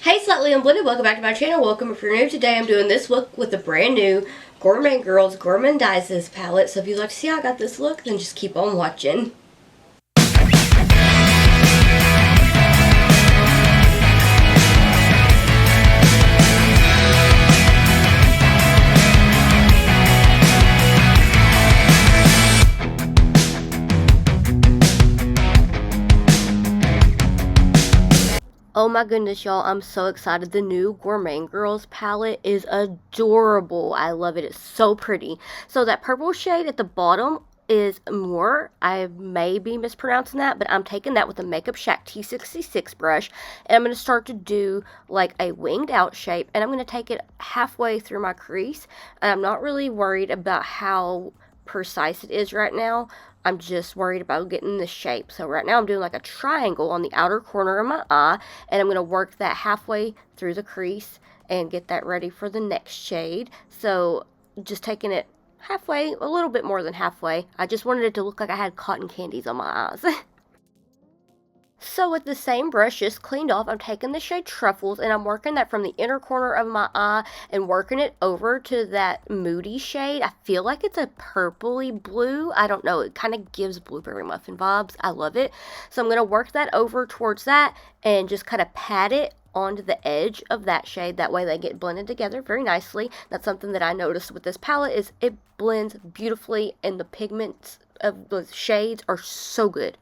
Hey Slightly Unblended, welcome back to my channel. Welcome if you're new. Today I'm doing this look with the brand new Gourmand Girls Gourmandises palette. So if you'd like to see how I got this look, then just keep on watching. Oh my goodness, y'all, I'm so excited. The new Gourmand Girls palette is adorable. I love it. It's so pretty. So that purple shade at the bottom is more, I may be mispronouncing that, but I'm taking that with a Makeup Shack T66 brush, and I'm going to start to do like a winged out shape, and I'm going to take it halfway through my crease, and I'm not really worried about how precise it is right now. I'm just worried about getting the shape. So right now I'm doing like a triangle on the outer corner of my eye, and I'm going to work that halfway through the crease and get that ready for the next shade. So just taking it halfway, a little bit more than halfway. I just wanted it to look like I had cotton candies on my eyes. So with the same brush just cleaned off, I'm taking the shade Truffles and I'm working that from the inner corner of my eye and working it over to that moody shade. I feel like it's a purpley blue. I don't know. It kind of gives blueberry muffin vibes. I love it. So I'm going to work that over towards that and just kind of pat it onto the edge of that shade. That way they get blended together very nicely. That's something that I noticed with this palette is it blends beautifully and the pigments of the shades are so good.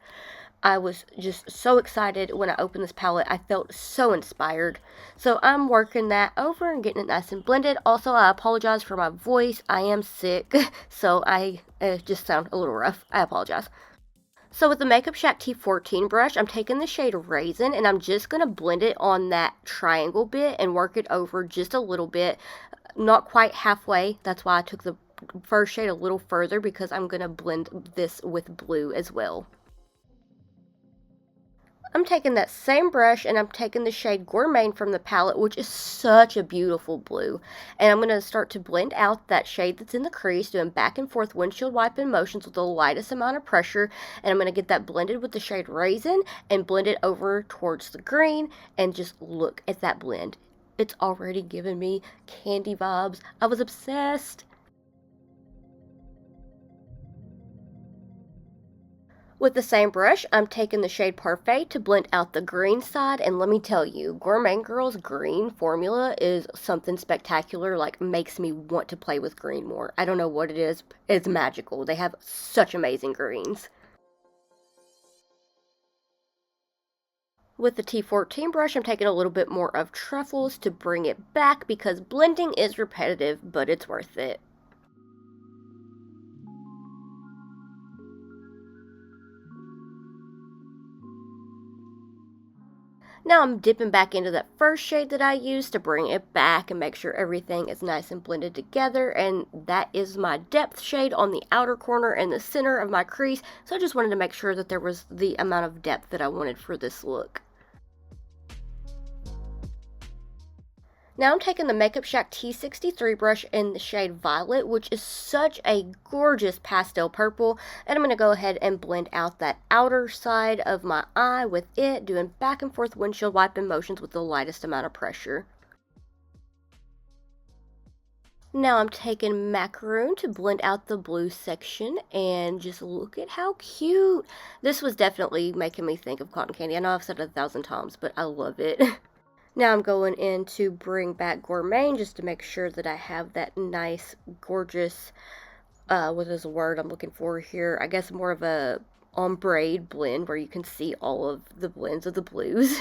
I was just so excited when I opened this palette. I felt so inspired. So I'm working that over and getting it nice and blended. Also, I apologize for my voice. I am sick, so I just sound a little rough. I apologize. So with the Makeup Shack T14 brush, I'm taking the shade Raisin and I'm just going to blend it on that triangle bit and work it over just a little bit. Not quite halfway. That's why I took the first shade a little further because I'm going to blend this with blue as well. I'm taking that same brush and I'm taking the shade Gourmande from the palette, which is such a beautiful blue. And I'm going to start to blend out that shade that's in the crease, doing back and forth windshield wiping motions with the lightest amount of pressure. And I'm going to get that blended with the shade Raisin and blend it over towards the green and just look at that blend. It's already giving me candy vibes. I was obsessed. With the same brush, I'm taking the shade Parfait to blend out the green side, and let me tell you, Gourmand Girls green formula is something spectacular, like makes me want to play with green more. I don't know what it is, it's magical. They have such amazing greens. With the T14 brush, I'm taking a little bit more of Truffles to bring it back because blending is repetitive, but it's worth it. Now I'm dipping back into that first shade that I used to bring it back and make sure everything is nice and blended together, and that is my depth shade on the outer corner and the center of my crease, so I just wanted to make sure that there was the amount of depth that I wanted for this look. Now I'm taking the Makeup Shack T63 brush in the shade Violet, which is such a gorgeous pastel purple, and I'm going to go ahead and blend out that outer side of my eye with it, doing back and forth windshield wiping motions with the lightest amount of pressure. Now I'm taking Macaroon to blend out the blue section, and just look at how cute. This was definitely making me think of cotton candy. I know I've said it 1,000 times, but I love it. Now I'm going in to bring back Gourmande just to make sure that I have that nice, gorgeous, what is the word I'm looking for here? I guess more of a ombre blend where you can see all of the blends of the blues.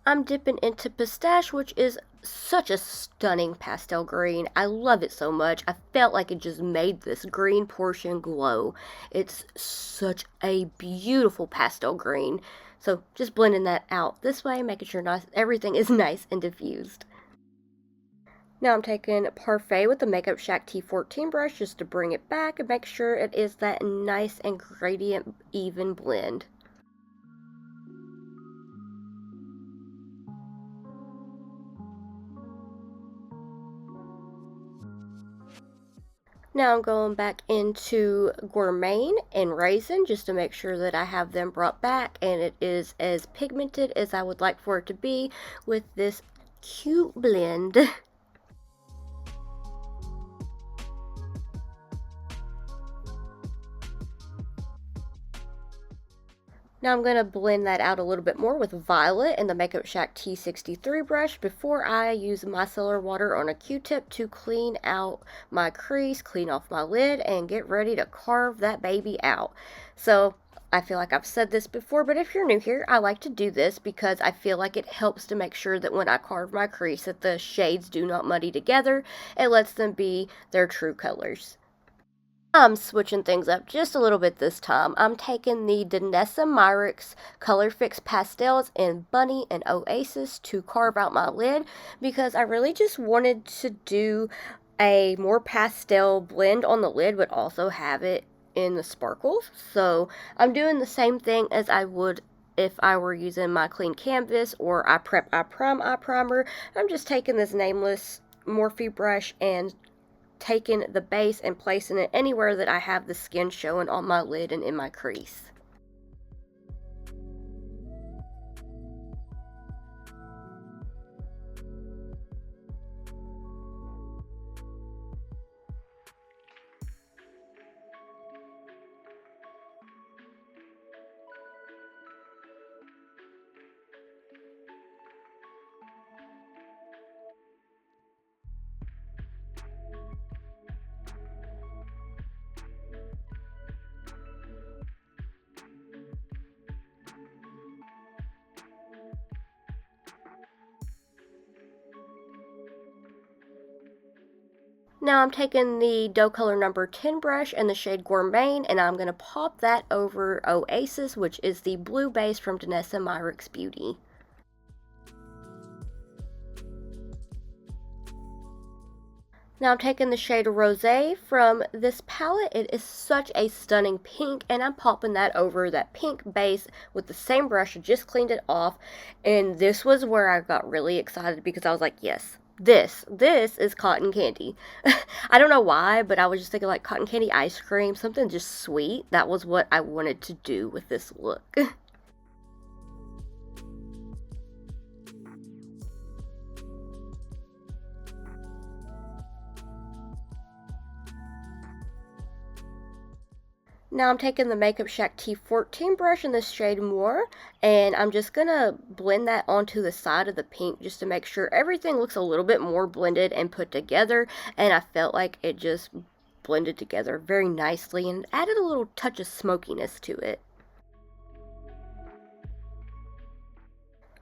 I'm dipping into Pistache, which is such a stunning pastel green. I love it so much. I felt like it just made this green portion glow. It's such a beautiful pastel green. So just blending that out this way, making sure everything is nice and diffused. Now I'm taking Parfait with the Makeup Shack T14 brush just to bring it back and make sure it is that nice and gradient even blend. Now I'm going back into Gourmande and Raisin just to make sure that I have them brought back and it is as pigmented as I would like for it to be with this cute blend. Now I'm going to blend that out a little bit more with Violet and the Makeup Shack T63 brush before I use micellar water on a Q-tip to clean out my crease, clean off my lid, and get ready to carve that baby out. So I feel like I've said this before, but if you're new here, I like to do this because I feel like it helps to make sure that when I carve my crease that the shades do not muddy together. It lets them be their true colors. I'm switching things up just a little bit this time. I'm taking the Danessa Myricks Color Fix Pastels in Bunny and Oasis to carve out my lid because I really just wanted to do a more pastel blend on the lid but also have it in the sparkles. So I'm doing the same thing as I would if I were using my clean canvas or I Prep I Prime eye primer. I'm just taking this nameless Morphe brush and taking the base and placing it anywhere that I have the skin showing on my lid and in my crease. Now I'm taking the dough color number 10 brush and the shade Gourmande, and I'm going to pop that over Oasis, which is the blue base from Danessa Myricks Beauty. Now I'm taking the shade Rosé from this palette. It is such a stunning pink, and I'm popping that over that pink base with the same brush. I just cleaned it off, and this was where I got really excited because I was like, yes, this is cotton candy. I don't know why, but I was just thinking like cotton candy ice cream, something just sweet. That was what I wanted to do with this look. Now I'm taking the Makeup Shack T14 brush in the shade More, and I'm just going to blend that onto the side of the pink just to make sure everything looks a little bit more blended and put together, and I felt like it just blended together very nicely and added a little touch of smokiness to it.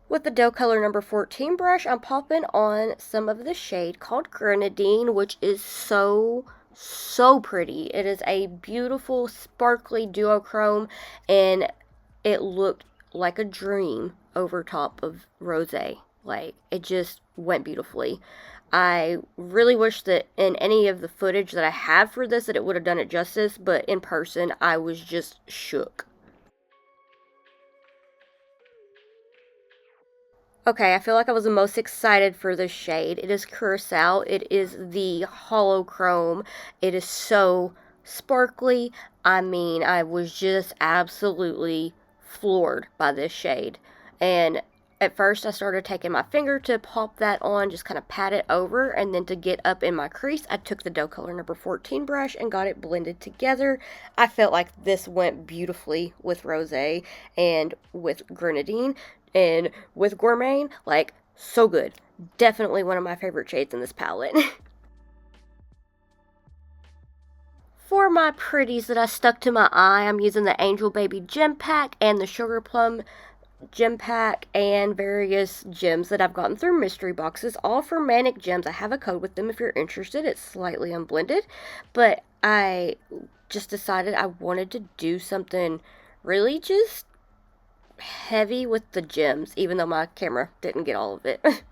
With the dough color number 14 brush, I'm popping on some of the shade called Grenadine, which is so pretty. It is a beautiful sparkly duochrome, and it looked like a dream over top of rosé. Like, it just went beautifully. I really wish that in any of the footage that I have for this that it would have done it justice, but in person I was just shook. Okay, I feel like I was the most excited for this shade. It is Curacao. It is the hollow chrome. It is so sparkly. I mean, I was just absolutely floored by this shade. And at first I started taking my finger to pop that on, just kind of pat it over, and then to get up in my crease, I took the dough color number 14 brush and got it blended together. I felt like this went beautifully with rosé and with grenadine. And with Gourmande, like, so good. Definitely one of my favorite shades in this palette. For my pretties that I stuck to my eye, I'm using the Angel Baby Gem Pack and the Sugar Plum Gem Pack and various gems that I've gotten through mystery boxes, all for Manic Gems. I have a code with them if you're interested. It's slightly unblended, but I just decided I wanted to do something really just heavy with the gems, even though my camera didn't get all of it.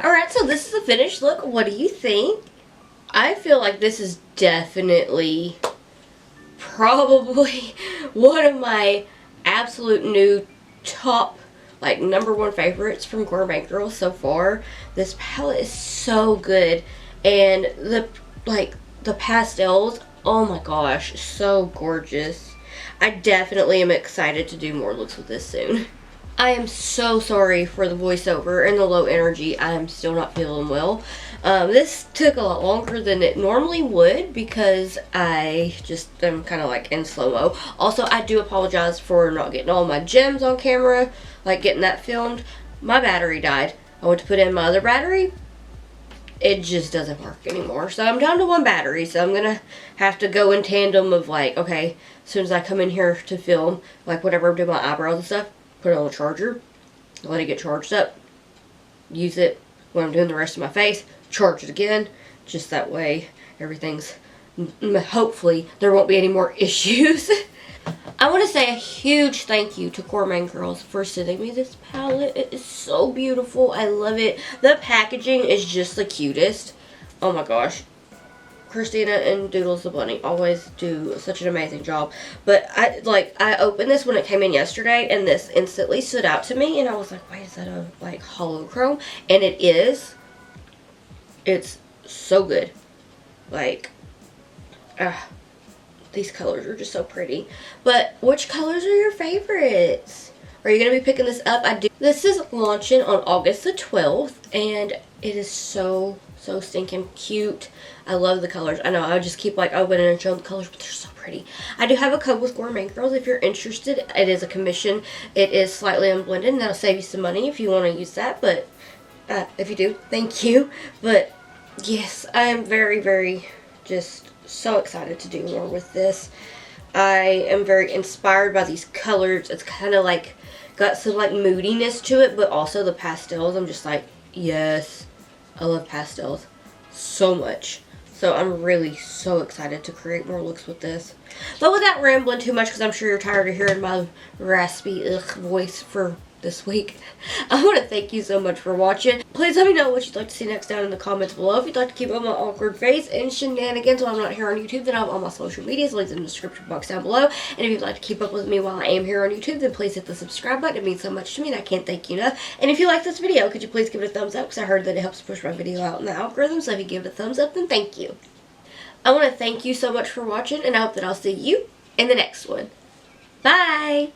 Alright, so this is the finished look. What do you think? I feel like this is definitely probably one of my absolute new top, like, #1 favorites from Gourmet Girls so far. This palette is so good, and the pastels, oh my gosh, so gorgeous. I definitely am excited to do more looks with this soon. I am so sorry for the voiceover and the low energy. I am still not feeling well. This took a lot longer than it normally would because I just am kind of like in slow-mo. Also, I do apologize for not getting all my gems on camera, like getting that filmed. My battery died. I went to put in my other battery. It just doesn't work anymore. So I'm down to 1 battery. So I'm going to have to go in tandem of like, okay, as soon as I come in here to film, like whatever I'm doing my eyebrows and stuff, put it on the charger, let it get charged up, use it when I'm doing the rest of my face, charge it again, just that way everything's, hopefully there won't be any more issues. I want to say a huge thank you to Gourmande Girls for sending me this palette. It is so beautiful. I love it. The packaging is just the cutest. Oh my gosh. Christina and Doodles the Bunny always do such an amazing job. But I opened this when it came in yesterday, and this instantly stood out to me, and I was like, wait, is that a like holochrome? And it is. It's so good. Like, these colors are just so pretty. But which colors are your favorites? Are you going to be picking this up? This is launching on August the 12th, and it is so stinking cute. I love the colors. I know I just keep like opening and showing the colors, but they're so pretty. I do have a code with Gourmande Girls if you're interested. It is a commission. It is slightly unblended, and that'll save you some money if you want to use that. But if you do, thank you. But yes, I am very just so excited to do more with this. I am very inspired by these colors. It's kind of like got some like moodiness to it, but also the pastels. I'm just like, yes, I love pastels so much. So I'm really so excited to create more looks with this. But without rambling too much, because I'm sure you're tired of hearing my raspy voice for this week, I want to thank you so much for watching. Please let me know what you'd like to see next down in the comments below. If you'd like to keep up my awkward face and shenanigans while I'm not here on YouTube, then I have all my social medias, links in the description box down below. And if you'd like to keep up with me while I am here on YouTube, then please hit the subscribe button. It means so much to me, and I can't thank you enough. And if you like this video, could you please give it a thumbs up, because I heard that it helps push my video out in the algorithm. So if you give it a thumbs up, then thank you. I want to thank you so much for watching, and I hope that I'll see you in the next one. Bye!